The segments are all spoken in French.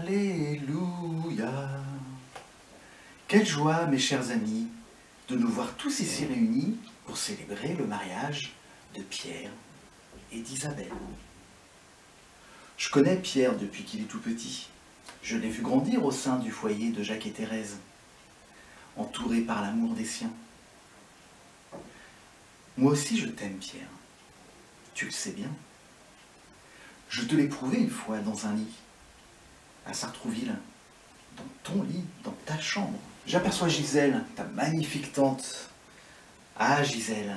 Alléluia. Quelle joie, mes chers amis, de nous voir tous ici réunis pour célébrer le mariage de Pierre et d'Isabelle. Je connais Pierre depuis qu'il est tout petit. Je l'ai vu grandir au sein du foyer de Jacques et Thérèse, entouré par l'amour des siens. Moi aussi je t'aime, Pierre. Tu le sais bien. Je te l'ai prouvé une fois dans un lit, à Sartrouville, dans ton lit, dans ta chambre. J'aperçois Gisèle, ta magnifique tante. Ah, Gisèle,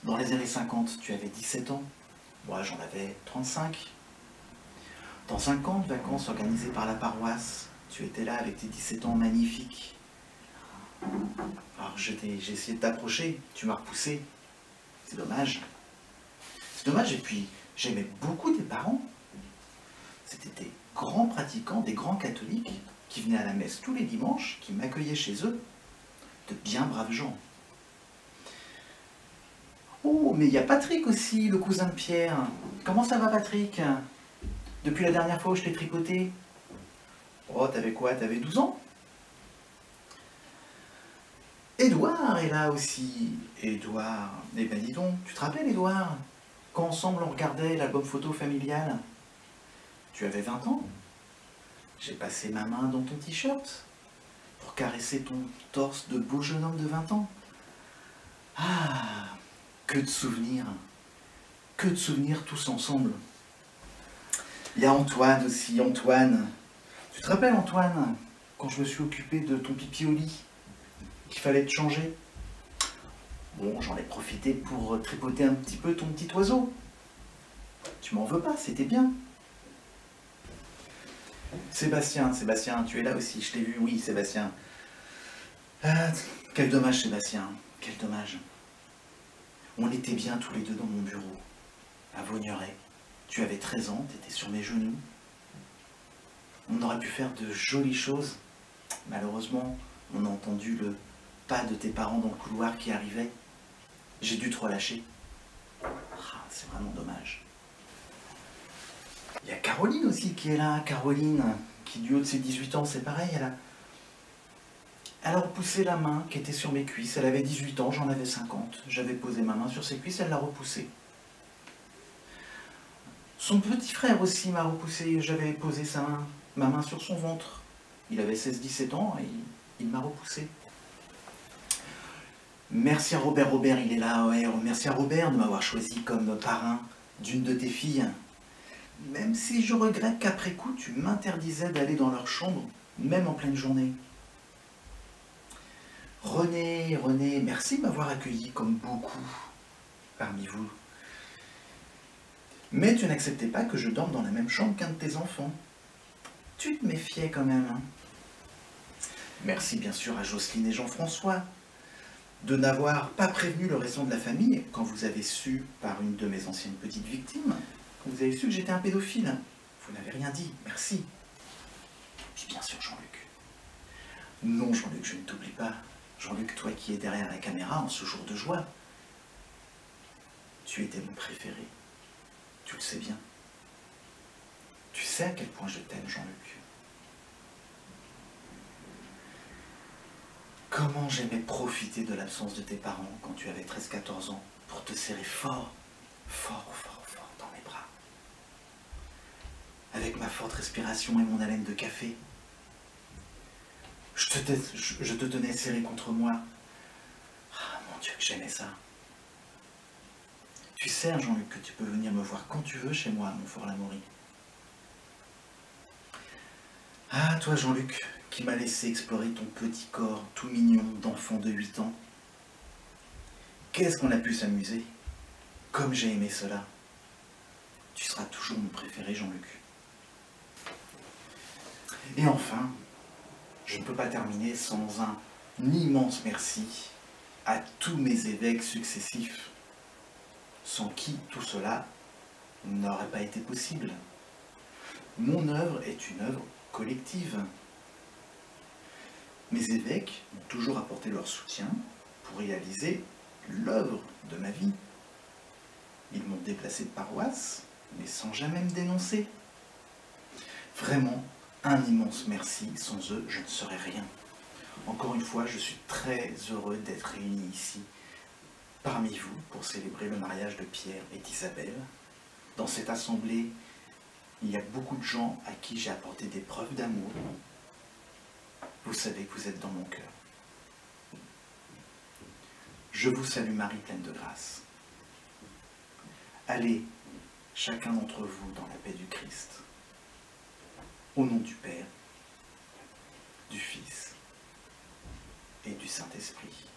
dans les années 50, tu avais 17 ans. Moi, j'en avais 35. Dans 5 ans de vacances organisées par la paroisse, tu étais là avec tes 17 ans magnifiques. Alors, j'ai essayé de t'approcher, tu m'as repoussé. C'est dommage. C'est dommage, et puis, j'aimais beaucoup tes parents. C'était des grands pratiquants, des grands catholiques qui venaient à la messe tous les dimanches, qui m'accueillaient chez eux. De bien braves gens. Oh, mais il y a Patrick aussi, le cousin de Pierre. Comment ça va, Patrick? Depuis la dernière fois où je t'ai tripoté? Oh, t'avais quoi? T'avais 12 ans? Édouard est là aussi. Édouard, eh ben dis donc, tu te rappelles, Édouard, quand ensemble on regardait l'album photo familial? Tu avais 20 ans? J'ai passé ma main dans ton t-shirt pour caresser ton torse de beau jeune homme de 20 ans. Ah, que de souvenirs tous ensemble. Il y a Antoine aussi, Antoine. Tu te rappelles, Antoine, quand je me suis occupé de ton pipi au lit, qu'il fallait te changer? Bon, j'en ai profité pour tripoter un petit peu ton petit oiseau. Tu m'en veux pas, c'était bien. Sébastien, tu es là aussi, je t'ai vu, oui, Sébastien. Ah, quel dommage, Sébastien, quel dommage. On était bien tous les deux dans mon bureau, à Vaugneray. Tu avais 13 ans, tu étais sur mes genoux. On aurait pu faire de jolies choses. Malheureusement, on a entendu le pas de tes parents dans le couloir qui arrivait. J'ai dû te relâcher. Ah, c'est vraiment dommage. Il y a Caroline aussi qui est là. Caroline, qui du haut de ses 18 ans, c'est pareil, elle a repoussé la main qui était sur mes cuisses. Elle avait 18 ans, j'en avais 50. J'avais posé ma main sur ses cuisses, elle l'a repoussée. Son petit frère aussi m'a repoussé. J'avais posé ma main sur son ventre. Il avait 16-17 ans et il m'a repoussé. Merci à Robert. Robert, il est là. Ouais. Merci à Robert de m'avoir choisi comme parrain d'une de tes filles. Même si je regrette qu'après coup, tu m'interdisais d'aller dans leur chambre, même en pleine journée. René, merci de m'avoir accueilli comme beaucoup parmi vous. Mais tu n'acceptais pas que je dorme dans la même chambre qu'un de tes enfants. Tu te méfiais quand même, hein. Merci bien sûr à Jocelyne et Jean-François de n'avoir pas prévenu le restant de la famille quand vous avez su, par une de mes anciennes petites victimes, quand vous avez su que j'étais un pédophile. Vous n'avez rien dit, merci. Puis bien sûr Jean-Luc. Non Jean-Luc, je ne t'oublie pas. Jean-Luc, toi qui es derrière la caméra en ce jour de joie, tu étais mon préféré. Tu le sais bien. Tu sais à quel point je t'aime, Jean-Luc. Comment j'aimais profiter de l'absence de tes parents quand tu avais 13-14 ans pour te serrer fort dans mes bras. Avec ma forte respiration et mon haleine de café. Je te tenais serré contre moi. Ah mon Dieu que j'aimais ça. Tu sais, Jean-Luc, que tu peux venir me voir quand tu veux chez moi à Montfort-l'Amaury. Ah, toi, Jean-Luc, qui m'a laissé explorer ton petit corps tout mignon d'enfant de 8 ans. Qu'est-ce qu'on a pu s'amuser? Comme j'ai aimé cela. Tu seras toujours mon préféré, Jean-Luc. Et enfin, je ne peux pas terminer sans un immense merci à tous mes évêques successifs, sans qui tout cela n'aurait pas été possible. Mon œuvre est une œuvre collective. Mes évêques ont toujours apporté leur soutien pour réaliser l'œuvre de ma vie. Ils m'ont déplacé de paroisse, mais sans jamais me dénoncer. Vraiment, un immense merci. Sans eux, je ne serais rien. Encore une fois, je suis très heureux d'être réuni ici, parmi vous, pour célébrer le mariage de Pierre et d'Isabelle. Dans cette assemblée, il y a beaucoup de gens à qui j'ai apporté des preuves d'amour. Vous savez que vous êtes dans mon cœur. Je vous salue Marie, pleine de grâce. Allez, chacun d'entre vous, dans la paix du Christ. Au nom du Père, du Fils et du Saint-Esprit.